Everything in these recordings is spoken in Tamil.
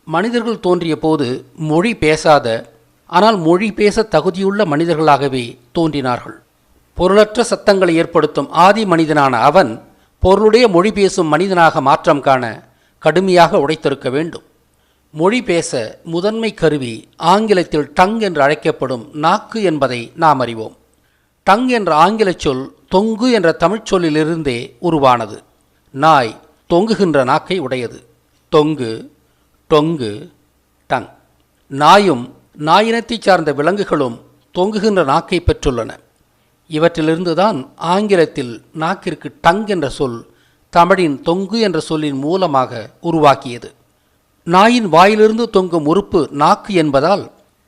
மனிதர்கள் தோன்றிய போது மொழி பேசாத, ஆனால் மொழி பேச தகுதியுள்ள மனிதர்களாகவே தோன்றினார்கள். பொருளற்ற சத்தங்களை ஏற்படுத்தும் ஆதி மனிதனான அவன் பொருளுடைய மொழி பேசும் மனிதனாக மாற்றம் காண கடுமையாக உழைத்திருக்க வேண்டும். மொழி பேச முதன்மை கருவி ஆங்கிலத்தில் டங் என்று அழைக்கப்படும் நாக்கு என்பதை நாம் அறிவோம். டங் என்ற ஆங்கில சொல் தொங்கு என்ற தமிழ்ச் சொல்லிலிருந்தே உருவானது. நாய் தொங்குகின்ற நாக்கை உடையது. தொங்கு, டொங்கு, டங். நாயும் நாயினத்தைச் சார்ந்த விலங்குகளும் தொங்குகின்ற நாக்கை பெற்றுள்ளன. இவற்றிலிருந்துதான் ஆங்கிலத்தில் நாக்கிற்கு டங் என்ற சொல் தமிழின் தொங்கு என்ற சொல்லின் மூலமாக உருவாக்கியது. நாயின் வாயிலிருந்து தொங்கும் உறுப்பு நாக்கு என்பதால்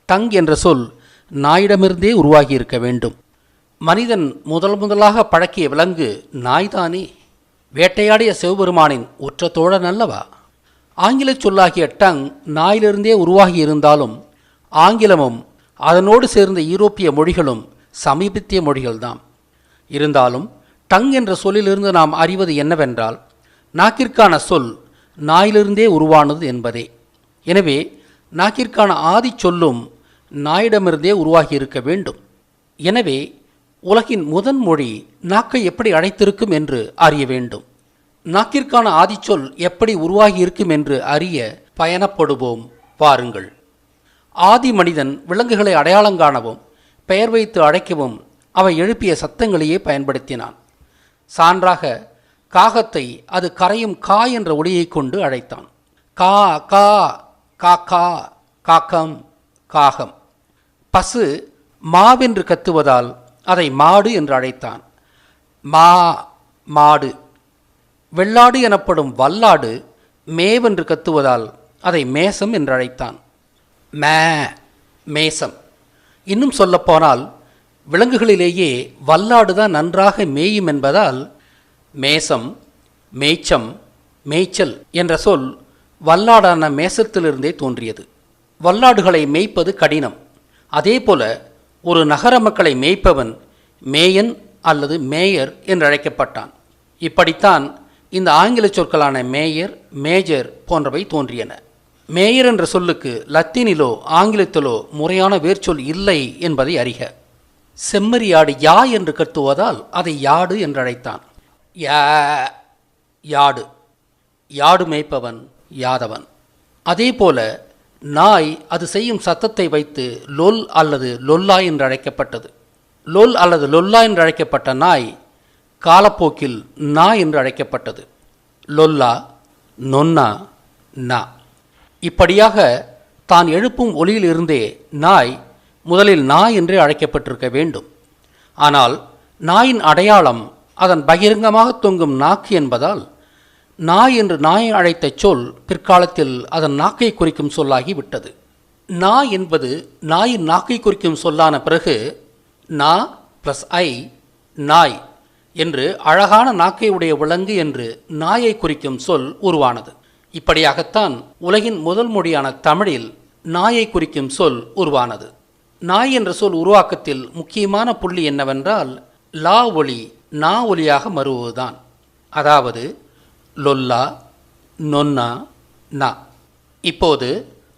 டங் என்ற சொல் நாயிடமிருந்தே உருவாகியிருக்க வேண்டும். மனிதன் முதலாக பழக்கிய விலங்கு நாய்தானே. வேட்டையாடிய சிவபெருமானின் உற்ற தோழன் அல்லவா? ஆங்கில சொல்லாகிய டங் நாயிலிருந்தே உருவாகியிருந்தாலும் ஆங்கிலமும் அதனோடு சேர்ந்த யூரோப்பிய மொழிகளும் சமீபத்திய மொழிகள்தான். இருந்தாலும் டங் என்ற சொல்லிலிருந்து நாம் அறிவது என்னவென்றால் நாக்கிற்கான சொல் நாயிலிருந்தே உருவானது என்பதே. எனவே நாக்கிற்கான ஆதி சொல்லும் நாயிடமிருந்தே உருவாகியிருக்க வேண்டும். எனவே உலகின் முதன் மொழி நாக்கை எப்படி அழைத்திருக்கும் என்று அறிய வேண்டும். நாக்கிற்கான ஆதிச்சொல் எப்படி உருவாகியிருக்கும் என்று அறிய பயணப்படுவோம் வாருங்கள். ஆதி மனிதன் விலங்குகளை அடையாளம் காணவும் பெயர் வைத்து அழைக்கவும் அவை எழுப்பிய சத்தங்களையே பயன்படுத்தினான். சான்றாக காகத்தை அது கரையும் கா என்ற ஒலியை கொண்டு அழைத்தான். கா கா காக்கா, காக்கம், காகம். பசு மாவென்று கத்துவதால் அதை மாடு என்று அழைத்தான். மா, மாடு. வெள்ளாடு எனப்படும் வல்லாடு மேவென்று கத்துவதால் அதை மேசம் என்று அழைத்தான். மே, மேசம். இன்னும் சொல்லப்போனால் விலங்குகளிலேயே வல்லாடுதான் நன்றாக மேயும் என்பதால் மேசம், மேய்ச்சம், மேய்ச்சல் என்ற சொல் வல்லாடான மேசத்திலிருந்தே தோன்றியது. வல்லாடுகளை மேய்ப்பது கடினம். அதேபோல ஒரு நகர மக்களை மேய்ப்பவன் மேயன் அல்லது மேயர் என்று அழைக்கப்பட்டான். இப்படித்தான் இந்த ஆங்கில சொற்களான மேயர், மேஜர் போன்றவை தோன்றியன. மேயர் என்ற சொல்லுக்கு லத்தீனிலோ ஆங்கிலத்திலோ முறையான வேர்ச்சொல் இல்லை என்பதை அறிக. செம்மறியாடு யா என்று கத்துவதால் அதை யாடு என்று அழைத்தான். யா, யாடு. யாடு மேய்ப்பவன் யாதவன். அதேபோல நாய் அது செய்யும் சத்தத்தை வைத்து லொல் அல்லது லொல்லா என்று அழைக்கப்பட்டது. லொல் அல்லது லொல்லா என்று அழைக்கப்பட்ட நாய் காலப்போக்கில் நா என்று அழைக்கப்பட்டது. லொல்லா, நொன்னா, நா. இப்படியாக தான் எழுப்பும் ஒலியிலிருந்தே நாய் முதலில் நாய் என்றே அழைக்கப்பட்டிருக்க வேண்டும். ஆனால் நாயின் அடையாளம் அதன் பகிரங்கமாக தொங்கும் நாக்கு என்பதால் நாய் என்று நாயை அழைத்த சொல் பிற்காலத்தில் அதன் நாக்கை குறிக்கும் சொல்லாகி விட்டது. நா என்பது நாயின் நாக்கை குறிக்கும் சொல்லான பிறகு நா ப்ளஸ் ஐ, நாய் என்று அழகான நாக்கை உடைய விலங்கு என்று நாயை குறிக்கும் சொல் உருவானது. இப்படியாகத்தான் உலகின் முதல் மொழியான தமிழில் நாயை குறிக்கும் சொல் உருவானது. நாய் என்ற சொல் உருவாக்கத்தில் முக்கியமான புள்ளி என்னவென்றால் லா ஒலி நா ஒலியாக மறுவதுதான். அதாவது லொல்லா, நொன்னா, நா. இப்போது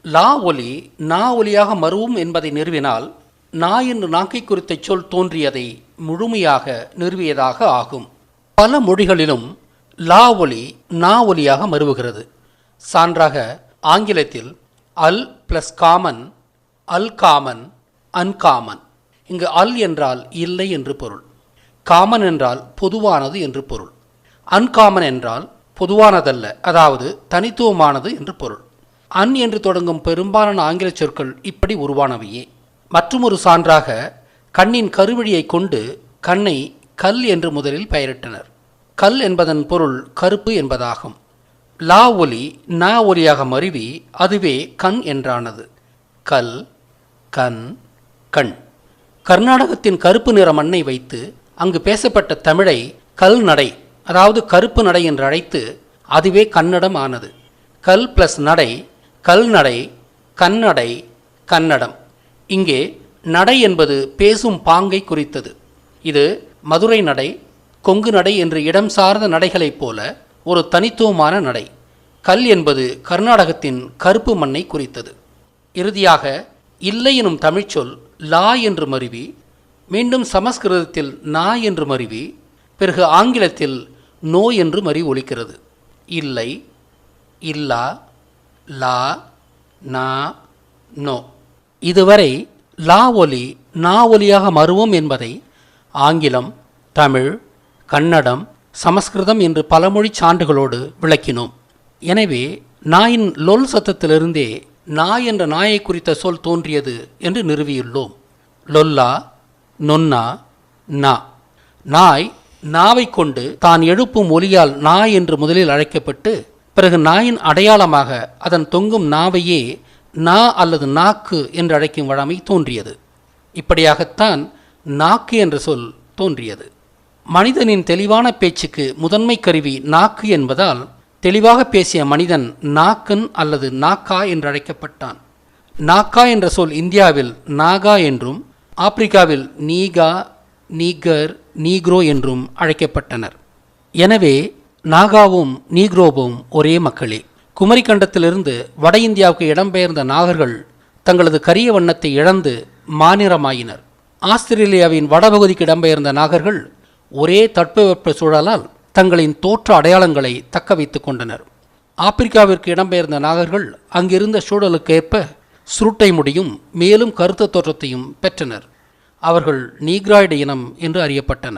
லா ஒலி நா ஒலியாக மறுவும் என்பதை நிறுவினால் நா என்று நாக்கை குறித்த சொல் தோன்றியதை முழுமையாக நிறுவியதாக ஆகும். பல மொழிகளிலும் லா ஒலி நா ஒலியாக மறுவுகிறது. சான்றாக ஆங்கிலத்தில் அல் பிளஸ் காமன், அல் காமன், அன்காமன். இங்கு அல் என்றால் இல்லை என்று பொருள். காமன் என்றால் பொதுவானது என்று பொருள். அன்காமன் என்றால் பொதுவானதல்ல, அதாவது தனித்துவமானது என்று பொருள். அன் என்று தொடங்கும் பெரும்பாலான ஆங்கில சொற்கள் இப்படி உருவானவையே. மற்றுமொரு சான்றாக கண்ணின் கருவழியை கொண்டு கண்ணை கல் என்று முதலில் பெயரிட்டனர். கல் என்பதன் பொருள் கருப்பு என்பதாகும். லா ஒலி நா ஒலியாக மருவி அதுவே கண் என்றானது. கல், கண், கண். கர்நாடகத்தின் கருப்பு நிற மண்ணை வைத்து அங்கு பேசப்பட்ட தமிழை கல் நடை, அதாவது கருப்பு நடை என்று அழைத்து அதுவே கன்னடம் ஆனது. கல் பிளஸ் நடை, கல் நடை, கன்னடை, கன்னடம். இங்கே நடை என்பது பேசும் பாங்கை குறித்தது. இது மதுரை நடை, கொங்கு நடை என்று இடம் சார்ந்த நடைகளைப் போல ஒரு தனித்துவமான நடை. கல் என்பது கர்நாடகத்தின் கருப்பு மண்ணை குறித்தது. இறுதியாக இல்லை எனும் தமிழ்ச்சொல் லா என்று மருவி மீண்டும் சமஸ்கிருதத்தில் நா என்று மருவி பிறகு ஆங்கிலத்தில் நோ என்று மறி ஒலிக்கிறது. இல்லை, இல்லா, லா, நா, நோ. இதுவரை லா ஒலி நா ஒலியாக மருவும் என்பதை ஆங்கிலம், தமிழ், கன்னடம், சமஸ்கிருதம் என்று பலமொழி சான்றுகளோடு விளக்கினோம். எனவே நாயின் லொல் சத்தத்திலிருந்தே நாய் என்ற நாயை குறித்த சொல் தோன்றியது என்று நிறுவியுள்ளோம். லொல்லா, நொன்னா, நா. நாய் நாவை கொண்டு தான் எழுப்பும் ஒலியால் நாய் என்று முதலில் அழைக்கப்பட்டு பிறகு நாயின் அடையாளமாக அதன் தொங்கும் நாவையே நா அல்லது நாக்கு என்று அழைக்கும் வழமை தோன்றியது. இப்படியாகத்தான் நாக்கு என்ற சொல் தோன்றியது. மனிதனின் தெளிவான பேச்சுக்கு முதன்மை கருவி நாக்கு என்பதால் தெளிவாக பேசிய மனிதன் நாக்கன் அல்லது நாக்கா என்று அழைக்கப்பட்டான். நாக்கா என்ற சொல் இந்தியாவில் நாகா என்றும் ஆப்பிரிக்காவில் நீகா, நீகர், நீக்ரோ என்றும் அழைக்கப்பட்டனர். எனவே நாகாவும் நீக்ரோவும் ஒரே மக்களே. குமரிக்கண்டத்திலிருந்து வட இந்தியாவுக்கு இடம்பெயர்ந்த நாகர்கள் தங்களது கரிய வண்ணத்தை இழந்து மாநிறமாயினர். ஆஸ்திரேலியாவின் வடபகுதிக்கு இடம்பெயர்ந்த நாகர்கள் ஒரே தட்பவெப்ப சூழலால் தங்களின் தோற்ற அடையாளங்களை தக்க வைத்துக் கொண்டனர். ஆப்பிரிக்காவிற்கு இடம்பெயர்ந்த நாகர்கள் அங்கிருந்த சூழலுக்கேற்ப சுருட்டை முடியும் மேலும் கருத்த தோற்றத்தையும் பெற்றனர். அவர்கள் நீக்ராய்டு இனம் என்று அறியப்பட்டனர்.